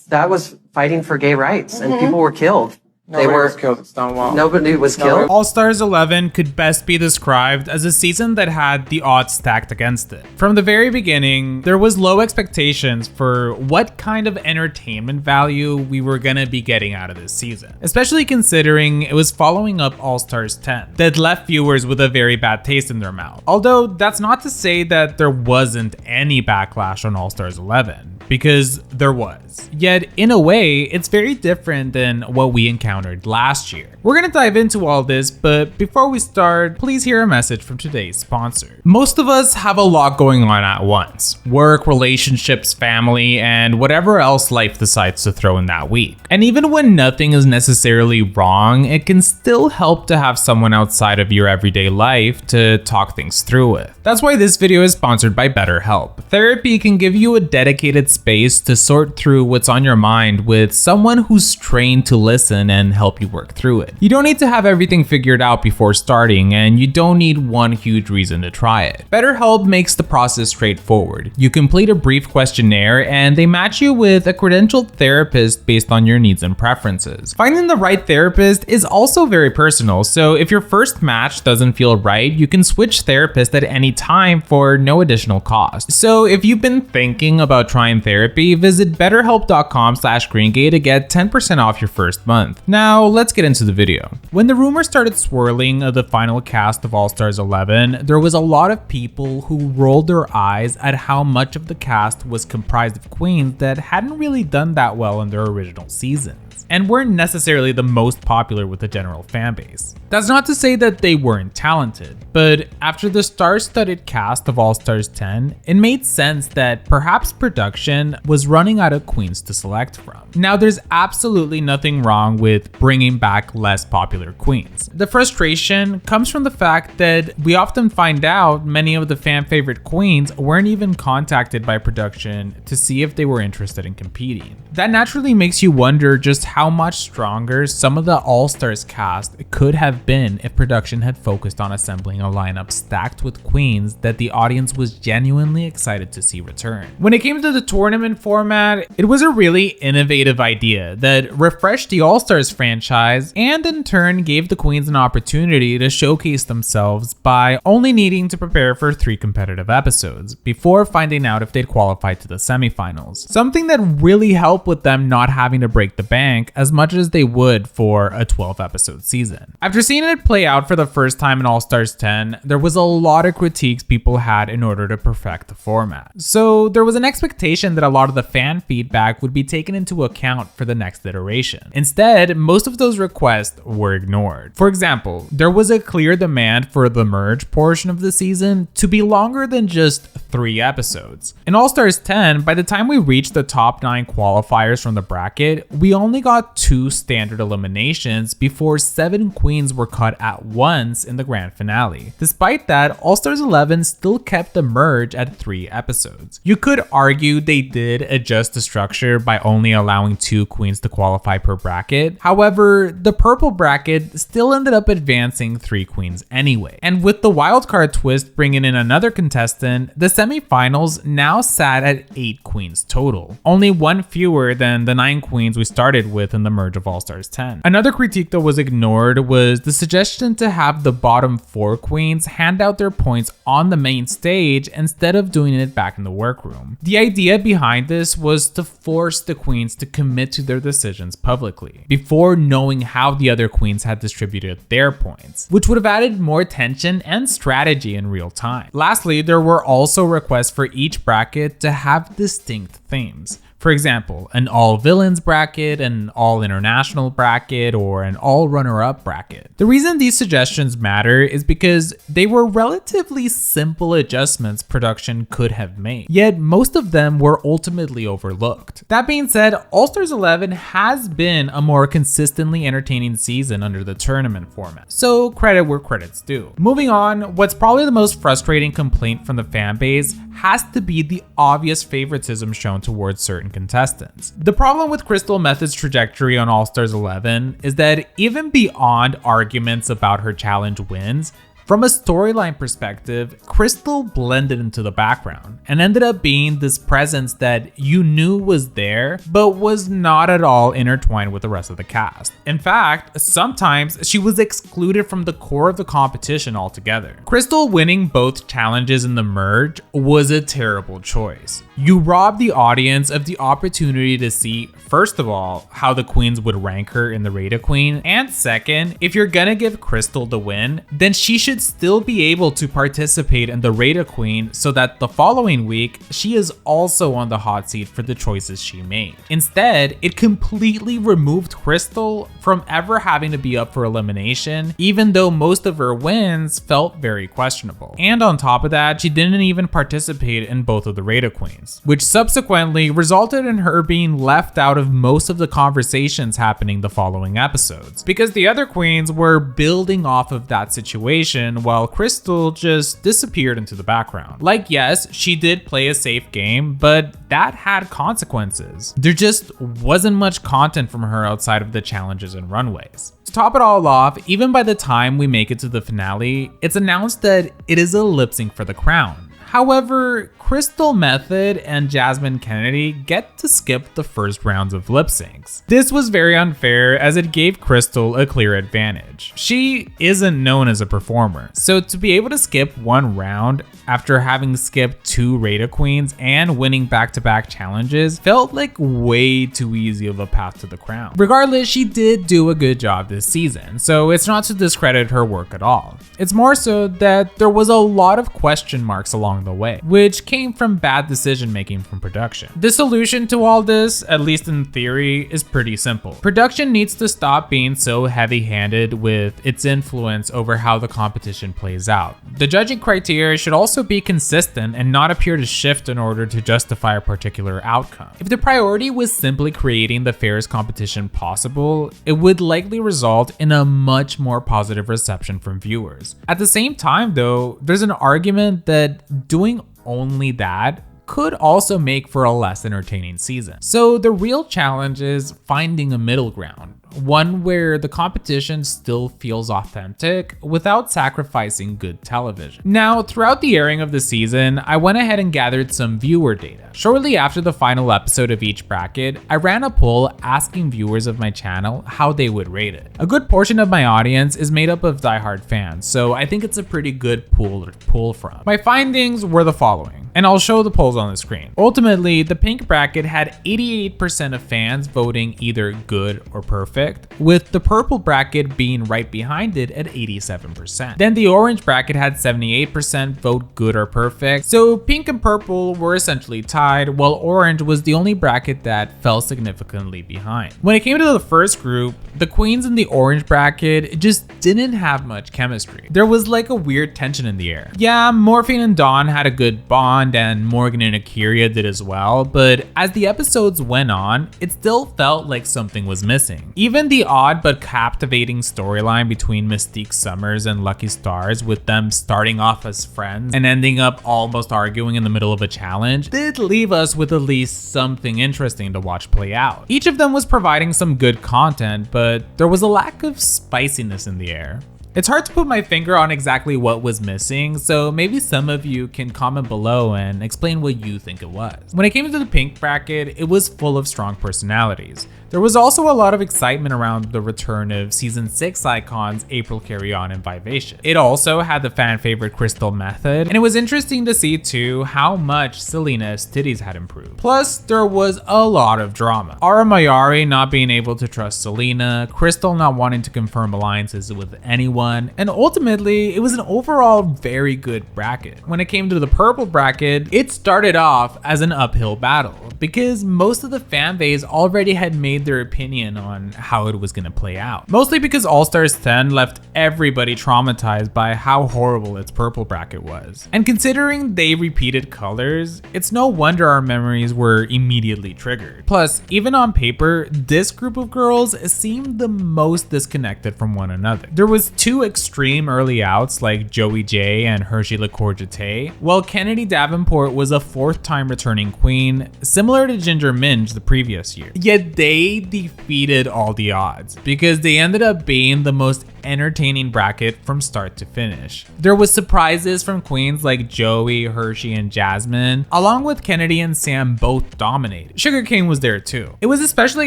that was fighting for gay rights, and people were killed. Nobody was killed at Stonewall. Nobody was killed. All-Stars 11 could best be described as a season that had the odds stacked against it. From the very beginning, there was low expectations for what kind of entertainment value we were gonna be getting out of this season, especially considering it was following up All-Stars 10 that left viewers with a very bad taste in their mouth. Although that's not to say that there wasn't any backlash on All-Stars 11, because there was. Yet, in a way, it's very different than what we encountered last year. We're gonna dive into all this, but before we start, please hear a message from today's sponsor. Most of us have a lot going on at once: work, relationships, family, and whatever else life decides to throw in that week. And even when nothing is necessarily wrong, it can still help to have someone outside of your everyday life to talk things through with. That's why this video is sponsored by BetterHelp. Therapy can give you a dedicated space to sort through what's on your mind with someone who's trained to listen and help you work through it. You don't need to have everything figured out before starting, and you don't need one huge reason to try it. BetterHelp makes the process straightforward. You complete a brief questionnaire and they match you with a credentialed therapist based on your needs and preferences. Finding the right therapist is also very personal, so if your first match doesn't feel right, you can switch therapist at any time for no additional cost. So if you've been thinking about trying therapy, visit betterhelp.com/GreenGay to get 10% off your first month. Now, let's get into the video. When the rumors started swirling of the final cast of All-Stars 11, there was a lot of people who rolled their eyes at how much of the cast was comprised of queens that hadn't really done that well in their original seasons, and weren't necessarily the most popular with the general fan base. That's not to say that they weren't talented, but after the star-studded cast of All-Stars 10, it made sense that perhaps production was running out of queens to select from. Now, there's absolutely nothing wrong with bringing back less popular queens. The frustration comes from the fact that we often find out many of the fan favorite queens weren't even contacted by production to see if they were interested in competing. That naturally makes you wonder just how much stronger some of the All-Stars cast could have been if production had focused on assembling a lineup stacked with queens that the audience was genuinely excited to see return. When it came to the tournament format, it was a really innovative idea that refreshed the All-Stars franchise and in turn gave the queens an opportunity to showcase themselves by only needing to prepare for 3 competitive episodes before finding out if they'd qualified to the semifinals. Something that really helped with them not having to break the bank as much as they would for a 12-episode season. After seeing it play out for the first time in All-Stars 10, there was a lot of critiques people had in order to perfect the format. So there was an expectation that a lot of the fan feedback would be taken into account for the next iteration. Instead, most of those requests were ignored. For example, there was a clear demand for the merge portion of the season to be longer than just 3 episodes. In All-Stars 10, by the time we reached the top 9 qualifiers from the bracket, we only got 2 standard eliminations before 7 queens were cut at once in the grand finale. Despite that, All-Stars 11 still kept the merge at 3 episodes. You could argue they did adjust the structure by only allowing 2 queens to qualify per bracket. However, the purple bracket still ended up advancing 3 queens anyway. And with the wildcard twist bringing in another contestant, the semifinals now sat at 8 queens total, only 1 fewer than the 9 queens we started with in the merge of All-Stars 10. Another critique that was ignored was the suggestion to have the bottom 4 queens hand out their points on the main stage instead of doing it back in the workroom. The idea behind this was to force the queens to commit to their decisions publicly before knowing how the other queens had distributed their points, which would have added more tension and strategy in real time. Lastly, there were also requests for each bracket to have distinct themes. For example, an all villains bracket, an all international bracket, or an all runner-up bracket. The reason these suggestions matter is because they were relatively simple adjustments production could have made, yet most of them were ultimately overlooked. That being said, All-Stars 11 has been a more consistently entertaining season under the tournament format, so credit where credit's due. Moving on, what's probably the most frustrating complaint from the fan base has to be the obvious favoritism shown towards certain contestants. The problem with Crystal Method's trajectory on All-Stars 11 is that even beyond arguments about her challenge wins, From a storyline perspective, Crystal blended into the background and ended up being this presence that you knew was there, but was not at all intertwined with the rest of the cast. In fact, sometimes she was excluded from the core of the competition altogether. Crystal winning both challenges in the merge was a terrible choice. You robbed the audience of the opportunity to see, first of all, how the queens would rank her in the Rate a Queen, and second, if you're gonna give Crystal the win, then she should still be able to participate in the Rate a Queen so that the following week, she is also on the hot seat for the choices she made. Instead, it completely removed Crystal from ever having to be up for elimination, even though most of her wins felt very questionable. And on top of that, she didn't even participate in both of the Rate a Queens, which subsequently resulted in her being left out of most of the conversations happening the following episodes, because the other queens were building off of that situation while Crystal just disappeared into the background. Like, yes, she did play a safe game, but that had consequences. There just wasn't much content from her outside of the challenges and runways. To top it all off, even by the time we make it to the finale, it's announced that it is a lip sync for the crown. However, Crystal Method and Jasmine Kennedy get to skip the first rounds of lip syncs. This was very unfair as it gave Crystal a clear advantage. She isn't known as a performer, so to be able to skip one round after having skipped 2 Rate a Queens and winning back-to-back challenges felt like way too easy of a path to the crown. Regardless, she did do a good job this season, so it's not to discredit her work at all. It's more so that there was a lot of question marks along the way, which came from bad decision making from production. The solution to all this, at least in theory, is pretty simple. Production needs to stop being so heavy-handed with its influence over how the competition plays out. The judging criteria should also be consistent and not appear to shift in order to justify a particular outcome. If the priority was simply creating the fairest competition possible, it would likely result in a much more positive reception from viewers. At the same time though, there's an argument that doing only that could also make for a less entertaining season. So the real challenge is finding a middle ground, one where the competition still feels authentic without sacrificing good television. Now, throughout the airing of the season, I went ahead and gathered some viewer data. Shortly after the final episode of each bracket, I ran a poll asking viewers of my channel how they would rate it. A good portion of my audience is made up of diehard fans, so I think it's a pretty good pool to pull from. My findings were the following, and I'll show the polls on the screen. Ultimately, the pink bracket had 88% of fans voting either good or perfect, with the purple bracket being right behind it at 87%. Then the orange bracket had 78% vote good or perfect, so pink and purple were essentially tied, while orange was the only bracket that fell significantly behind. When it came to the first group, the queens in the orange bracket just didn't have much chemistry. There was like a weird tension in the air. Yeah, Morphine and Dawn had a good bond, and Morgan and Akira did as well, but as the episodes went on, it still felt like something was missing. Even the odd but captivating storyline between Mystique Summers and Lucky Stars, with them starting off as friends and ending up almost arguing in the middle of a challenge, did leave us with at least something interesting to watch play out. Each of them was providing some good content, but there was a lack of spiciness in the air. It's hard to put my finger on exactly what was missing, so maybe some of you can comment below and explain what you think it was. When it came to the pink bracket, it was full of strong personalities. There was also a lot of excitement around the return of season 6 icons April Carry-On and Vivacious. It also had the fan favorite Crystal Method, and it was interesting to see too how much Selena's titties had improved. Plus, there was a lot of drama. Ara Mayari not being able to trust Selena, Crystal not wanting to confirm alliances with anyone, and ultimately, it was an overall very good bracket. When it came to the purple bracket, it started off as an uphill battle because most of the fan base already had made their opinion on how it was going to play out. Mostly because All Stars 10 left everybody traumatized by how horrible its purple bracket was. And considering they repeated colors, it's no wonder our memories were immediately triggered. Plus, even on paper, this group of girls seemed the most disconnected from one another. There was 2 extreme early outs like Joey J and Hershey LaCour-Jete, while Kennedy Davenport was a 4th time returning queen, similar to Ginger Minj the previous year. Yet they defeated all the odds because they ended up being the most entertaining bracket from start to finish. There was surprises from queens like Joey, Hershey, and Jasmine, along with Kennedy and Sam both dominated. Sugar Cane was there too. It was especially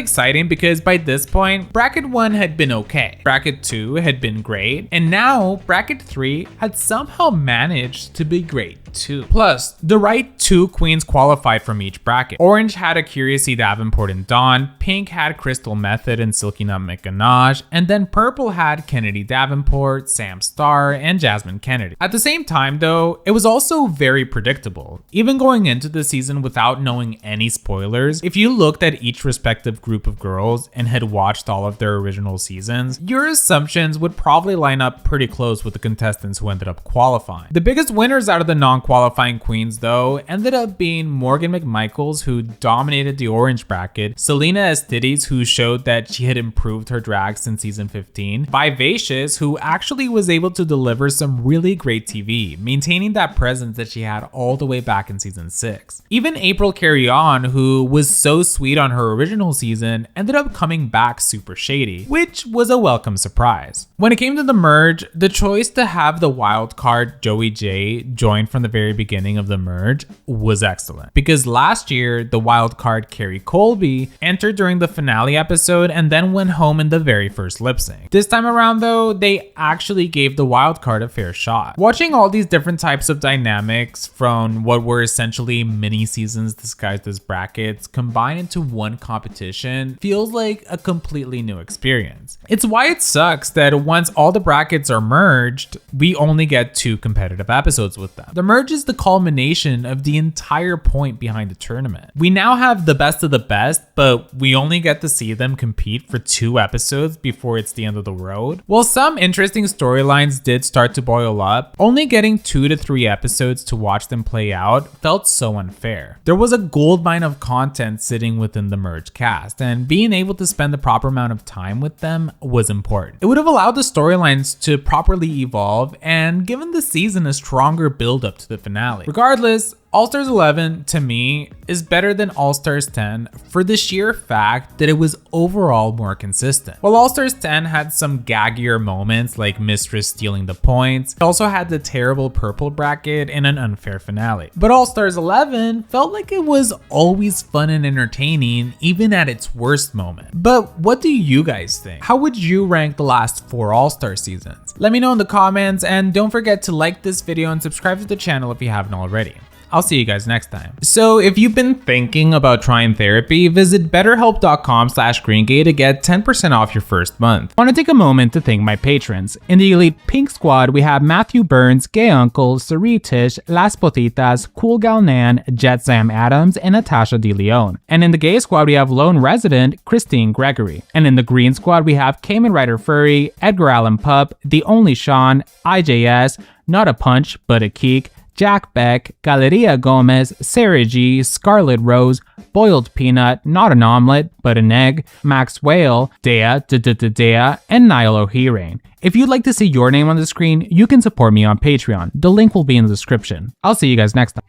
exciting because by this point, bracket 1 had been okay, bracket 2 had been great, and now bracket 3 had somehow managed to be great too. Plus, the right 2 queens qualified from each bracket. Orange had Accuracy Davenport and Dawn, Pink had Crystal Method and Silky Nut McGanache, and then Purple had Kennedy Davenport, Sam Starr, and Jasmine Kennedy. At the same time though, it was also very predictable. Even going into the season without knowing any spoilers, if you looked at each respective group of girls and had watched all of their original seasons, your assumptions would probably line up pretty close with the contestants who ended up qualifying. The biggest winners out of the non-qualifying queens though ended up being Morgan McMichaels, who dominated the orange bracket, Selena Estides, who showed that she had improved her drag since season 15, Vivacious, who actually was able to deliver some really great TV, maintaining that presence that she had all the way back in season 6. Even April Carry On, who was so sweet on her original season, ended up coming back super shady, which was a welcome surprise. When it came to the merge, the choice to have the wild card Joey J join from the very beginning of the merge was excellent, because last year the wild card Carrie Colby entered during the finale episode and then went home in the very first lip sync. This time around though, they actually gave the wild card a fair shot. Watching all these different types of dynamics from what were essentially mini seasons disguised as brackets combined into one competition feels like a completely new experience. It's why it sucks that once all the brackets are merged, we only get 2 competitive episodes with them. The merge is the culmination of the entire point behind the tournament. We now have the best of the best, but we only get to see them compete for 2 episodes before it's the end of the road. While some interesting storylines did start to boil up, only getting 2 to 3 episodes to watch them play out felt so unfair. There was a goldmine of content sitting within the merge cast, and being able to spend the proper amount of time with them was important. It would have allowed the storylines to properly evolve and given the season a stronger build up to the finale. Regardless, All-Stars 11 to me is better than All-Stars 10 for the sheer fact that it was overall more consistent. While All-Stars 10 had some gaggier moments like Mistress stealing the points, it also had the terrible purple bracket and an unfair finale. But All-Stars 11 felt like it was always fun and entertaining even at its worst moment. But what do you guys think? How would you rank the last 4 All-Star seasons? Let me know in the comments, and don't forget to like this video and subscribe to the channel if you haven't already. I'll see you guys next time. So if you've been thinking about trying therapy, visit betterhelp.com/GreenGay to get 10% off your first month. I want to take a moment to thank my patrons. In the Elite Pink Squad, we have Matthew Burns, Gay Uncle, Sari Tish, Las Potitas, Cool Gal Nan, Jet Sam Adams, and Natasha De Leon. And in the Gay Squad, we have Lone Resident, Christine Gregory. And in the Green Squad, we have Cayman Rider Furry, Edgar Allan Pup, The Only Sean, IJS, Not a Punch, But a Keek, Jack Beck, Galeria Gomez, Sarah G, Scarlet Rose, Boiled Peanut, Not an Omelet, But an Egg, Max Whale, Dea, Dea, and Niall O'Hearain. If you'd like to see your name on the screen, you can support me on Patreon. The link will be in the description. I'll see you guys next time.